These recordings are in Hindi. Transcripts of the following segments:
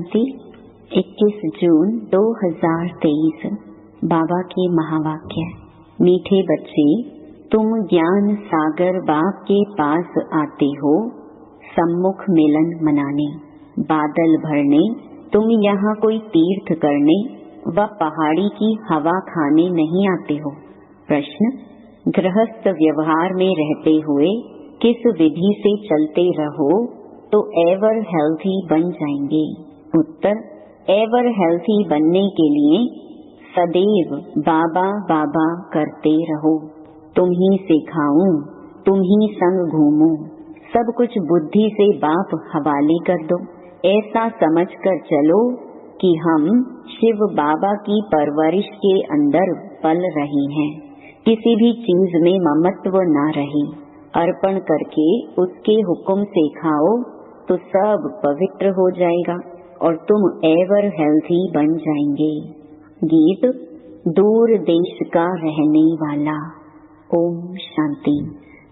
शांति। 21 जून 2023। बाबा के महावाक्य। मीठे बच्चे, तुम ज्ञान सागर बाप के पास आते हो सम्मुख मिलन मनाने, बादल भरने। तुम यहाँ कोई तीर्थ करने व पहाड़ी की हवा खाने नहीं आते हो। प्रश्न, गृहस्थ व्यवहार में रहते हुए किस विधि से चलते रहो तो एवर हेल्थी बन जाएंगे। उत्तर, एवर हेल्थी बनने के लिए सदैव बाबा बाबा करते रहो। तुम ही सिखाऊं, तुम ही संग घूमूं, सब कुछ बुद्धि से बाप हवाले कर दो। ऐसा समझकर चलो कि हम शिव बाबा की परवरिश के अंदर पल रहे हैं। किसी भी चीज में ममत्व ना रहे। अर्पण करके उसके हुक्म से खाओ तो सब पवित्र हो जाएगा और तुम एवर हेल्थी बन जाएंगे। गीत। दूर देश का रहने वाला। ओम शांति।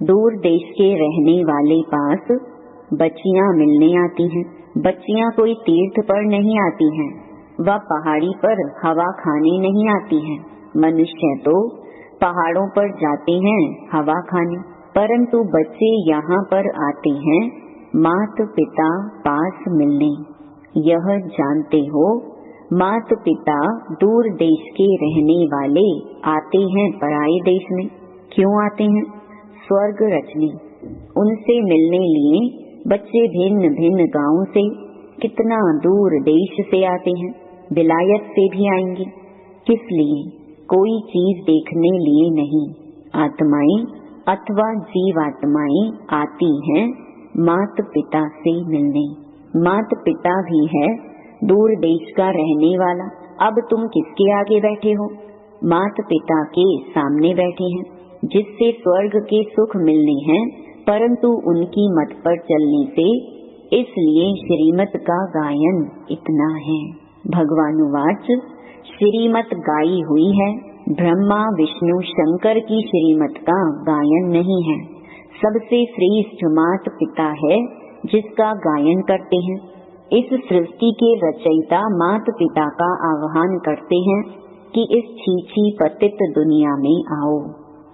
दूर देश के रहने वाले पास बच्चियां मिलने आती हैं। बच्चियां कोई तीर्थ पर नहीं आती हैं, वह पहाड़ी पर हवा खाने नहीं आती हैं। मनुष्य तो पहाड़ों पर जाते हैं हवा खाने, परंतु बच्चे यहाँ पर आते हैं माता पिता पास मिलने। यह जानते हो, माता पिता दूर देश के रहने वाले आते हैं पराये देश में। क्यों आते हैं? स्वर्ग रचने। उनसे मिलने लिए बच्चे भिन्न भिन्न गांवों से, कितना दूर देश से आते हैं। विलायत से भी आएंगे। किस लिए? कोई चीज देखने लिए नहीं। आत्माएं अथवा जीवात्माएं आती हैं माता पिता से मिलने। माता पिता भी है दूर देश का रहने वाला। अब तुम किसके आगे बैठे हो? माता पिता के सामने बैठे हैं, जिससे स्वर्ग के सुख मिलने हैं, परंतु उनकी मत पर चलने से। इसलिए श्रीमत का गायन इतना है। भगवानुवाच, श्रीमत गाई हुई है, ब्रह्मा विष्णु शंकर की श्रीमत का गायन नहीं है। सबसे श्रेष्ठ माता पिता है जिसका गायन करते हैं। इस सृष्टि के रचयिता माता पिता का आह्वान करते हैं कि इस छीछी पतित दुनिया में आओ,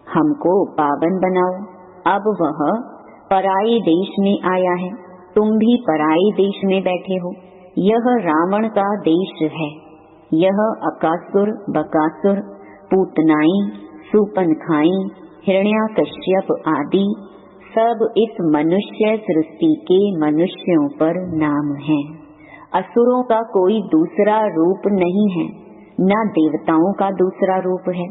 हमको पावन बनाओ। अब वह पराये देश में आया है, तुम भी पराये देश में बैठे हो। यह रावण का देश है। यह अकासुर, बकासुर, पूतनाई, सूपनखाई, हिरण्याकश्यप आदि सब इस मनुष्य सृष्टि के मनुष्यों पर नाम है। असुरों का कोई दूसरा रूप नहीं है, न देवताओं का दूसरा रूप है,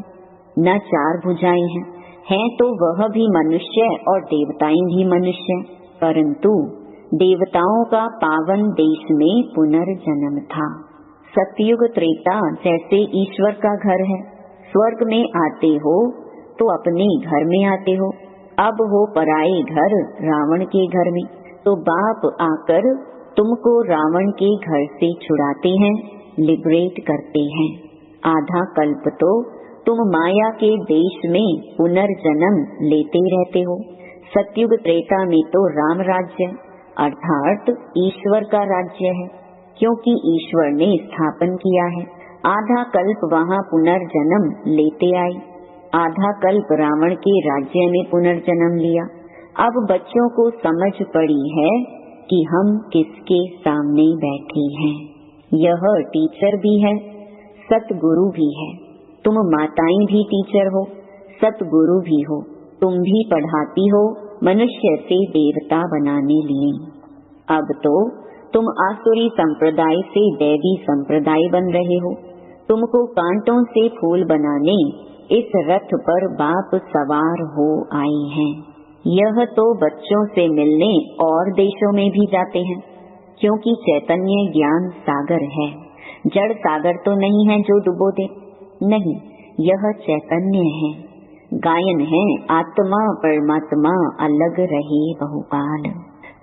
न चार भुजाएं हैं। हैं तो वह भी मनुष्य और देवताएं भी मनुष्य, परंतु देवताओं का पावन देश में पुनर्जन्म था। सतयुग त्रेता जैसे ईश्वर का घर है। स्वर्ग में आते हो तो अपने घर में आते हो। अब हो पराये घर रावण के घर में, तो बाप आकर तुमको रावण के घर से छुड़ाते हैं, लिबरेट करते हैं। आधा कल्प तो तुम माया के देश में पुनर्जन्म लेते रहते हो। सतयुग त्रेता में तो राम राज्य अर्थात ईश्वर का राज्य है, क्योंकि ईश्वर ने स्थापन किया है। आधा कल्प वहाँ पुनर्जन्म लेते आए, आधा कल्प रावण के राज्य में पुनर्जन्म लिया। अब बच्चों को समझ पड़ी है कि हम किसके सामने बैठे हैं। यह टीचर भी है, सतगुरु भी है। तुम माताएं भी टीचर हो, सतगुरु भी हो। तुम भी पढ़ाती हो मनुष्य से देवता बनाने लिए। अब तो तुम आसुरी संप्रदाय से दैवी संप्रदाय बन रहे हो। तुमको कांटों से फूल बनाने इस रथ पर बाप सवार हो आए हैं। यह तो बच्चों से मिलने और देशों में भी जाते हैं, क्योंकि चैतन्य ज्ञान सागर है। जड़ सागर तो नहीं है जो डुबो दे, नहीं, यह चैतन्य है। गायन है, आत्मा परमात्मा अलग रहे बहुकाल।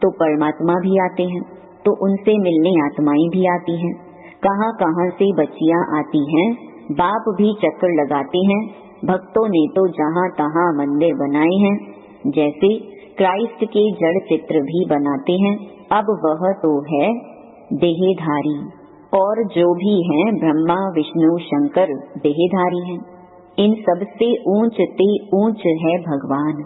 तो परमात्मा भी आते हैं, तो उनसे मिलने आत्माएं भी आती हैं। कहाँ कहाँ से बच्चियां आती हैं, बाप भी चक्कर लगाते हैं। भक्तों ने तो जहाँ तहाँ मंदिर बनाए हैं, जैसे क्राइस्ट के जड़ चित्र भी बनाते हैं। अब वह तो है देहधारी, और जो भी हैं ब्रह्मा विष्णु शंकर देहधारी हैं। इन सबसे ऊंच ते ऊंच है भगवान।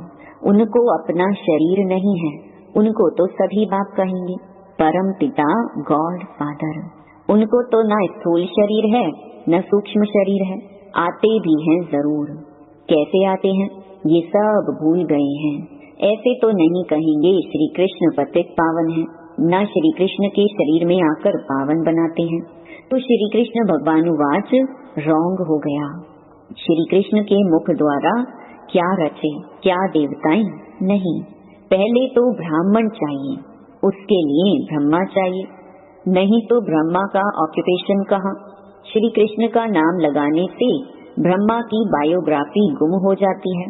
उनको अपना शरीर नहीं है, उनको तो सभी बाप कहेंगे, परम पिता गॉड फादर। उनको तो न स्थूल शरीर है न सूक्ष्म शरीर है, आते भी हैं जरूर। कैसे आते हैं ये सब भूल गए हैं। ऐसे तो नहीं कहेंगे श्री कृष्ण पतित पावन है, न श्री कृष्ण के शरीर में आकर पावन बनाते हैं। तो श्री कृष्ण भगवानुवाच रॉन्ग हो गया। श्री कृष्ण के मुख द्वारा क्या रचे, क्या देवताएं नहीं। पहले तो ब्राह्मण चाहिए, उसके लिए ब्रह्मा चाहिए, नहीं तो ब्रह्मा का ऑक्यूपेशन कहाँ। श्री कृष्ण का नाम लगाने से ब्रह्मा की बायोग्राफी गुम हो जाती है।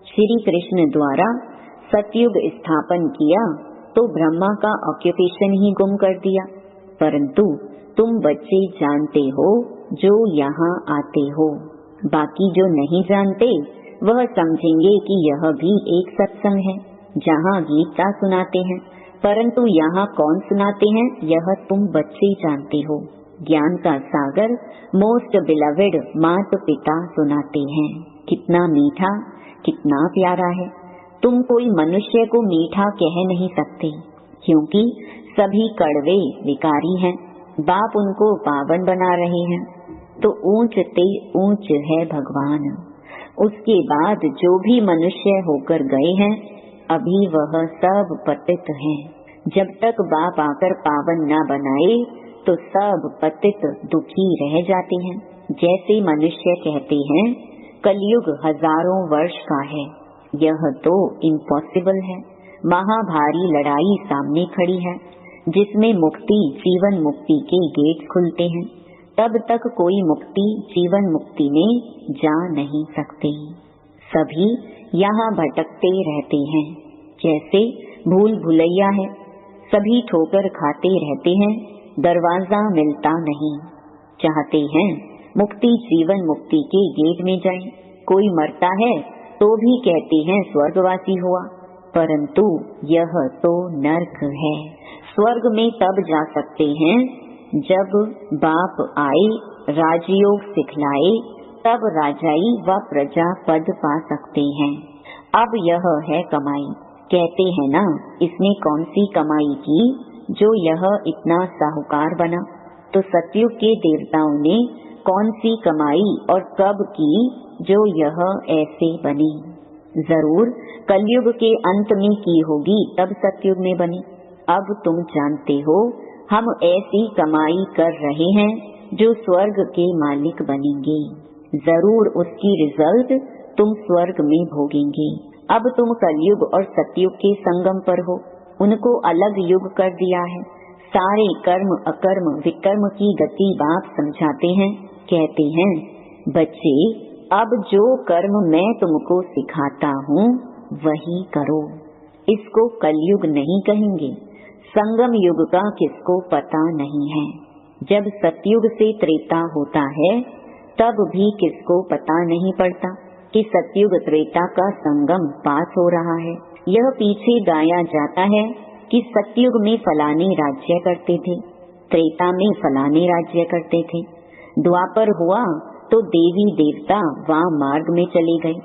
श्री कृष्ण द्वारा सतयुग स्थापन किया तो ब्रह्मा का ऑक्यूपेशन ही गुम कर दिया। परंतु तुम बच्चे जानते हो जो यहाँ आते हो, बाकी जो नहीं जानते वह समझेंगे कि यह भी एक सत्संग है जहाँ गीता सुनाते हैं, परंतु यहाँ कौन सुनाते हैं यह तुम बच्चे जानते हो। ज्ञान का सागर मोस्ट बिलवेड माता पिता सुनाते हैं। कितना मीठा, कितना प्यारा है। तुम कोई मनुष्य को मीठा कह नहीं सकते, क्योंकि सभी कड़वे विकारी हैं। बाप उनको पावन बना रहे हैं। तो ऊंच ते ऊंच है भगवान। उसके बाद जो भी मनुष्य होकर गए हैं अभी वह सब पतित हैं। जब तक बाप आकर पावन न बनाए तो सब पतित दुखी रह जाते हैं। जैसे मनुष्य कहते हैं कलयुग हजारों वर्ष का है, यह तो इम्पॉसिबल है। महाभारी लड़ाई सामने खड़ी है जिसमें मुक्ति जीवन मुक्ति के गेट खुलते हैं। तब तक कोई मुक्ति जीवन मुक्ति में जा नहीं सकते। सभी यहाँ भटकते रहते हैं, जैसे भूल भुलैया है। सभी ठोकर खाते रहते हैं, दरवाजा मिलता नहीं। चाहते हैं मुक्ति जीवन मुक्ति के गेट में जाए। कोई मरता है तो भी कहते हैं स्वर्गवासी हुआ, परंतु यह तो नर्क है। स्वर्ग में तब जा सकते हैं जब बाप आए, राजयोग सिखलाए, तब राजाई व प्रजा पद पा सकते हैं। अब यह है कमाई। कहते हैं ना, इसने कौन सी कमाई की जो यह इतना साहूकार बना। तो सतयुग के देवताओं ने कौन सी कमाई और कब की जो यह ऐसे बनी। जरूर कलयुग के अंत में की होगी, तब सतयुग में बनी। अब तुम जानते हो हम ऐसी कमाई कर रहे हैं जो स्वर्ग के मालिक बनेंगे। जरूर उसकी रिजल्ट तुम स्वर्ग में भोगेंगे। अब तुम कलयुग और सतयुग के संगम पर हो, उनको अलग युग कर दिया है। सारे कर्म अकर्म विकर्म की गति बाप समझाते हैं। कहते हैं बच्चे अब जो कर्म मैं तुमको सिखाता हूँ वही करो। इसको कलयुग नहीं कहेंगे। संगम युग का किसको पता नहीं है। जब सतयुग से त्रेता होता है तब भी किसको पता नहीं पड़ता कि सतयुग त्रेता का संगम पास हो रहा है। यह पीछे गाया जाता है कि सतयुग में फलाने राज्य करते थे, त्रेता में फलाने राज्य करते थे, द्वापर हुआ तो देवी देवता वाम मार्ग में चले गए।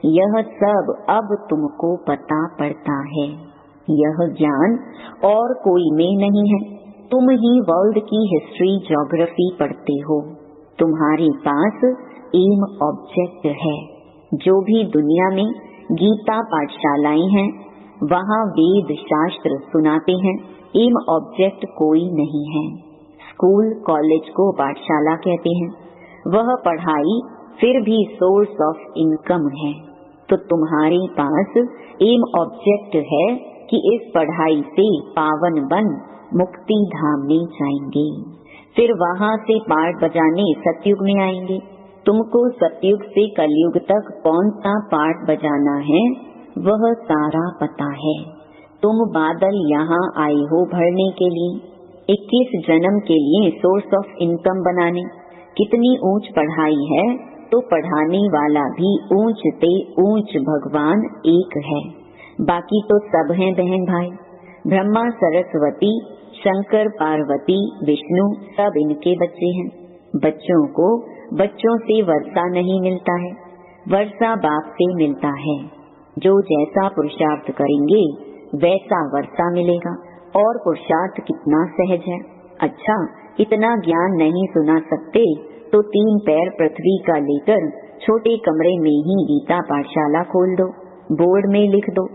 यह सब अब तुमको पता पड़ता है। यह ज्ञान और कोई में नहीं है। तुम ही वर्ल्ड की हिस्ट्री ज्योग्राफी पढ़ते हो। तुम्हारे पास एम ऑब्जेक्ट है। जो भी दुनिया में गीता पाठशालाएं हैं वहाँ वेद शास्त्र सुनाते हैं। एम ऑब्जेक्ट कोई नहीं है। स्कूल कॉलेज को पाठशाला कहते हैं। वह पढ़ाई फिर भी सोर्स ऑफ इनकम है। तो तुम्हारे पास एम ऑब्जेक्ट है कि इस पढ़ाई से पावन बन मुक्ति धाम में जाएंगे, फिर वहाँ से पाठ बजाने सतयुग में आएंगे। तुमको सतयुग से कलयुग तक कौन सा पाठ बजाना है वह सारा पता है। तुम बादल यहाँ आए हो भरने के लिए, 21 जन्म के लिए सोर्स ऑफ इनकम बनाने। कितनी ऊंच पढ़ाई है तो पढ़ाने वाला भी ऊंच ते ऊंच भगवान एक है। बाकी तो सब हैं बहन भाई। ब्रह्मा सरस्वती शंकर, पार्वती, विष्णु सब इनके बच्चे हैं। बच्चों को बच्चों से वर्षा नहीं मिलता है, वर्षा बाप से मिलता है। जो जैसा पुरुषार्थ करेंगे वैसा वर्षा मिलेगा। और पुरुषार्थ कितना सहज है। अच्छा, इतना ज्ञान नहीं सुना सकते तो 3 पैर पृथ्वी का लेकर छोटे कमरे में ही गीता पाठशाला खोल दो, बोर्ड में लिख दो,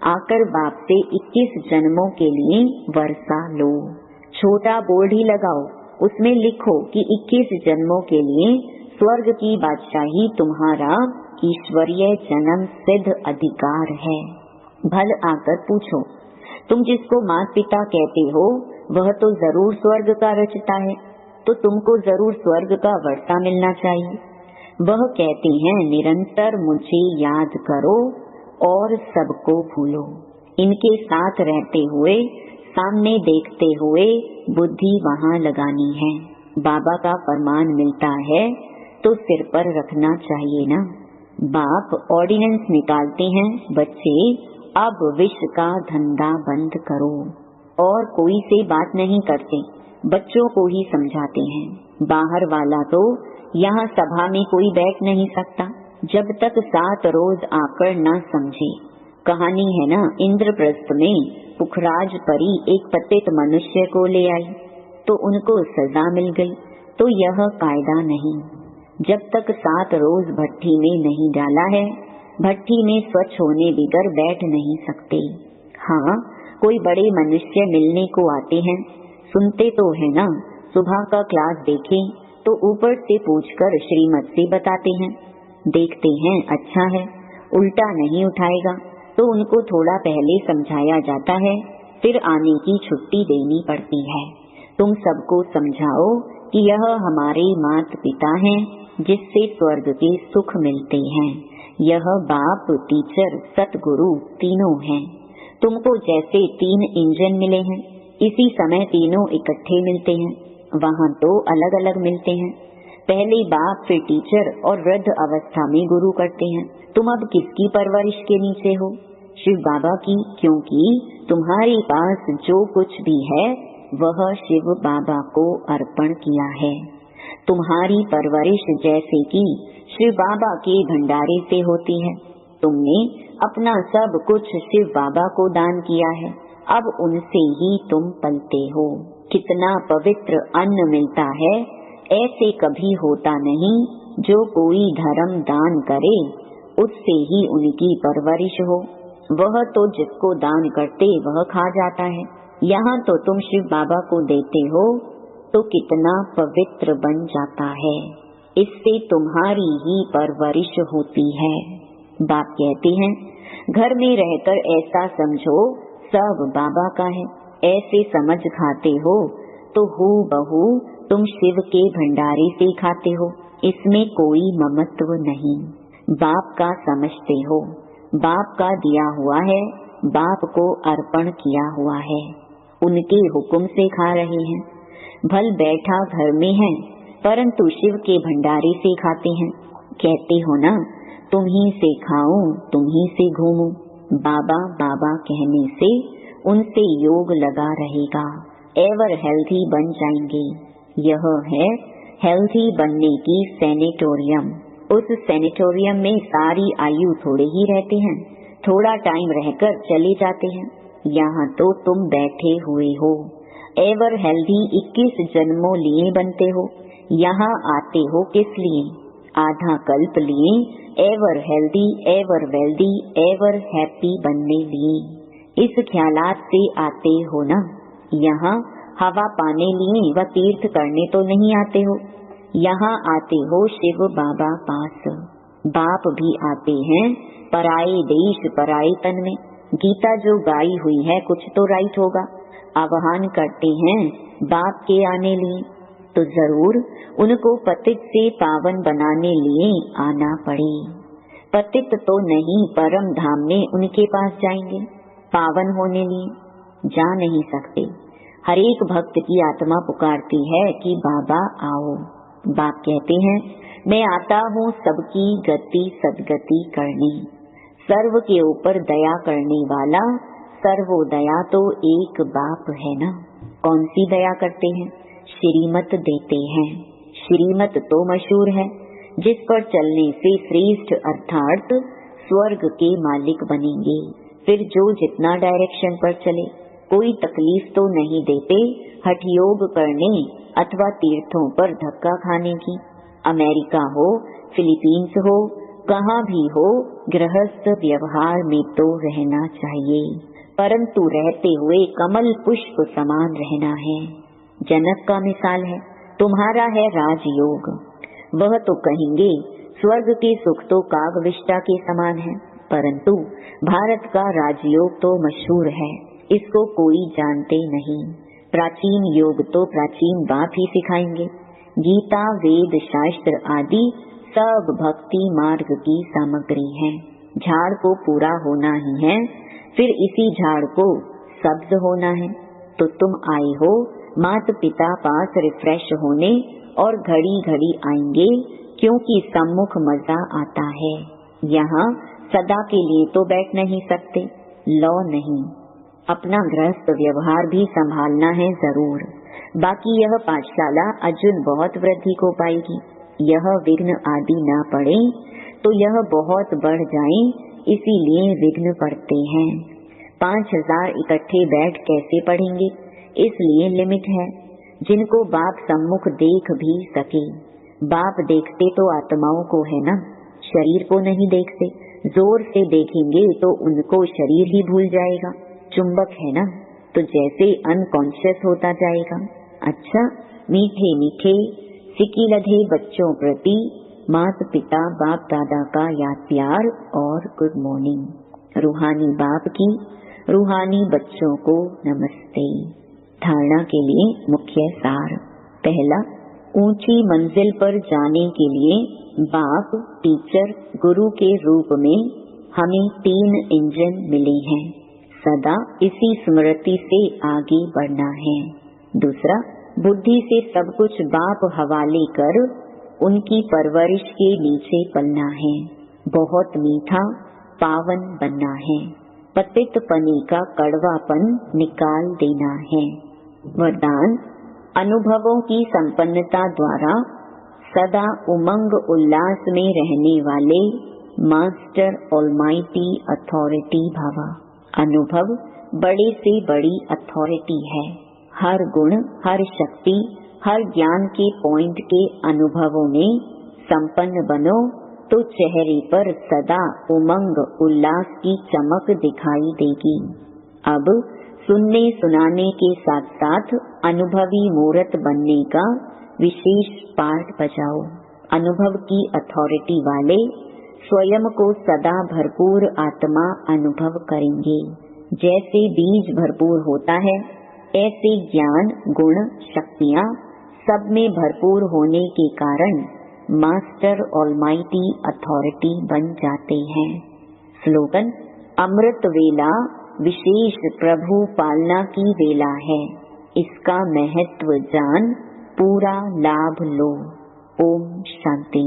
आकर बाप से 21 जन्मों के लिए वर्षा लो। छोटा बोर्ड ही लगाओ, उसमें लिखो कि 21 जन्मों के लिए स्वर्ग की बादशाही तुम्हारा ईश्वरीय जन्म सिद्ध अधिकार है। भल आकर पूछो, तुम जिसको माता पिता कहते हो वह तो जरूर स्वर्ग का रचता है, तो तुमको जरूर स्वर्ग का वर्षा मिलना चाहिए। वह कहते हैं निरंतर मुझे याद करो और सबको भूलो। इनके साथ रहते हुए, सामने देखते हुए बुद्धि वहाँ लगानी है। बाबा का फरमान मिलता है तो सिर पर रखना चाहिए ना। बाप ऑर्डिनेंस निकालते हैं, बच्चे अब विष का धंधा बंद करो। और कोई से बात नहीं करते, बच्चों को ही समझाते हैं। बाहर वाला तो यहाँ सभा में कोई बैठ नहीं सकता जब तक 7 रोज आकर न समझे। कहानी है ना, इंद्रप्रस्थ में पुखराज परी एक पतित मनुष्य को ले आई तो उनको सजा मिल गई। तो यह कायदा नहीं, जब तक 7 रोज भट्ठी में नहीं डाला है, भट्ठी में स्वच्छ होने बिगर बैठ नहीं सकते। हाँ, कोई बड़े मनुष्य मिलने को आते हैं, सुनते तो है ना। सुबह का क्लास देखें तो ऊपर से पूछकर श्रीमत से बताते हैं, देखते हैं अच्छा है, उल्टा नहीं उठाएगा तो उनको थोड़ा पहले समझाया जाता है, फिर आने की छुट्टी देनी पड़ती है। तुम सबको समझाओ कि यह हमारे माता पिता हैं जिससे स्वर्ग के सुख मिलते हैं। यह बाप, टीचर, सतगुरु तीनों हैं। तुमको जैसे 3 इंजन मिले हैं, इसी समय तीनों इकट्ठे मिलते हैं, वहाँ तो अलग अलग मिलते हैं। पहले बाप, फिर टीचर और वृद्ध अवस्था में गुरु करते हैं। तुम अब किसकी परवरिश के नीचे हो? शिव बाबा की, क्योंकि तुम्हारे पास जो कुछ भी है वह शिव बाबा को अर्पण किया है। तुम्हारी परवरिश जैसे कि शिव बाबा के भंडारे से होती है। तुमने अपना सब कुछ शिव बाबा को दान किया है, अब उनसे ही तुम पलते हो। कितना पवित्र अन्न मिलता है, ऐसे कभी होता नहीं। जो कोई धर्म दान करे उससे ही उनकी परवरिश हो। वह तो जिसको दान करते वह खा जाता है। यहाँ तो तुम शिव बाबा को देते हो तो कितना पवित्र बन जाता है। इससे तुम्हारी ही परवरिश होती है। बाप कहते हैं घर में रहकर ऐसा समझो सब बाबा का है। ऐसे समझ खाते हो तो हूबहू तुम शिव के भंडारे से खाते हो, इसमें कोई ममत्व नहीं। बाप का समझते हो, बाप का दिया हुआ है, बाप को अर्पण किया हुआ है, उनके हुक्म से खा रहे हैं। भल बैठा घर में है परंतु शिव के भंडारे से खाते हैं। कहते हो ना, तुम ही से खाऊं, तुम ही से घूमूं। बाबा बाबा कहने से उनसे योग लगा रहेगा, एवर हेल्थी बन जाएंगे। यह है हेल्थी बनने की सैनिटोरियम। उस सैनिटोरियम में सारी आयु थोड़े ही रहते हैं, थोड़ा टाइम रहकर चले जाते हैं। यहाँ तो तुम बैठे हुए हो, एवर हेल्दी 21 जन्मों लिए बनते हो। यहाँ आते हो किस लिए? आधा कल्प लिए ever healthy, ever wealthy, ever happy बनने लिए। इस ख्यालात से आते हो ना। यहाँ हवा पाने लिए व तीर्थ करने तो नहीं आते हो, यहाँ आते हो शिव बाबा पास। बाप भी आते हैं पराए देश पराए तन में। गीता जो गाई हुई है कुछ तो राइट होगा। आह्वान करते हैं बाप के आने लिए, तो जरूर उनको पतित से पावन बनाने लिए आना पड़े। पतित तो नहीं परम धाम में उनके पास जाएंगे पावन होने लिए, जा नहीं सकते। हर एक भक्त की आत्मा पुकारती है कि बाबा आओ। बाप कहते हैं मैं आता हूँ सबकी गति सदगति करने। सर्व के ऊपर दया करने वाला सर्वोदया तो एक बाप है ना। कौन सी दया करते हैं? श्रीमत देते हैं। श्रीमत तो मशहूर है, जिस पर चलने से श्रेष्ठ अर्थात स्वर्ग के मालिक बनेंगे। फिर जो जितना डायरेक्शन पर चले, कोई तकलीफ तो नहीं देते हठ योग करने अथवा तीर्थों पर धक्का खाने की। अमेरिका हो, फिलीपींस हो, कहाँ भी हो, गृहस्थ व्यवहार में तो रहना चाहिए, परंतु रहते हुए कमल पुष्प समान रहना है। जनक का मिसाल है, तुम्हारा है राजयोग। वह तो कहेंगे स्वर्ग के सुख तो कागविष्टा के समान है, परंतु भारत का राजयोग तो मशहूर है, इसको कोई जानते नहीं। प्राचीन योग तो प्राचीन बाप ही सिखाएंगे। गीता, वेद, शास्त्र आदि सब भक्ति मार्ग की सामग्री है। झाड़ को पूरा होना ही है, फिर इसी झाड़ को सब्ज होना है। तो तुम आए हो माता पिता पास रिफ्रेश होने, और घड़ी घड़ी आएंगे, क्योंकि सम्मुख मजा आता है। यहाँ सदा के लिए तो बैठ नहीं सकते, लौ नहीं। अपना गृहस्थ व्यवहार भी संभालना है जरूर। बाकी यह पाठशाला अर्जुन बहुत वृद्धि को पाएगी। यह विघ्न आदि न पड़े तो यह बहुत बढ़ जाए, इसीलिए विघ्न पड़ते हैं। 5000 इकट्ठे बैठ कैसे पढ़ेंगे, इसलिए लिमिट है। जिनको बाप सम्मुख देख भी सके। बाप देखते तो आत्माओं को है ना, शरीर को नहीं देखते। जोर से देखेंगे तो उनको शरीर ही भूल जाएगा। चुंबक है ना, तो जैसे अनकॉन्शियस होता जाएगा। अच्छा, मीठे मीठे सिकी लधे बच्चों प्रति माता पिता बाप दादा का याद प्यार और गुड मॉर्निंग। रूहानी बाप की रूहानी बच्चों को नमस्ते। धारणा के लिए मुख्य सार। पहला, ऊंची मंजिल पर जाने के लिए बाप टीचर गुरु के रूप में हमें 3 इंजन मिले हैं। सदा इसी स्मृति से आगे बढ़ना है। दूसरा, बुद्धि से सब कुछ बाप हवाले कर उनकी परवरिश के नीचे पलना है। बहुत मीठा पावन बनना है। पतित पनी का कड़वापन निकाल देना है। वरदान, अनुभवों की संपन्नता द्वारा सदा उमंग उल्लास में रहने वाले मास्टर ऑलमाइटी अथॉरिटी भवा। अनुभव बड़े से बड़ी अथॉरिटी है। हर गुण, हर शक्ति, हर ज्ञान के पॉइंट के अनुभवों में संपन्न बनो, तो चेहरे पर सदा उमंग उल्लास की चमक दिखाई देगी। अब सुनने सुनाने के साथ साथ अनुभवी मूर्त बनने का विशेष पार्ट बजाओ। अनुभव की अथॉरिटी वाले स्वयं को सदा भरपूर आत्मा अनुभव करेंगे। जैसे बीज भरपूर होता है, ऐसे ज्ञान, गुण, शक्तियाँ सब में भरपूर होने के कारण मास्टर ऑलमाइटी अथॉरिटी बन जाते हैं। स्लोगन, अमृत वेला विशेष प्रभु पालना की वेला है, इसका महत्व जान पूरा लाभ लो। ओम शांति।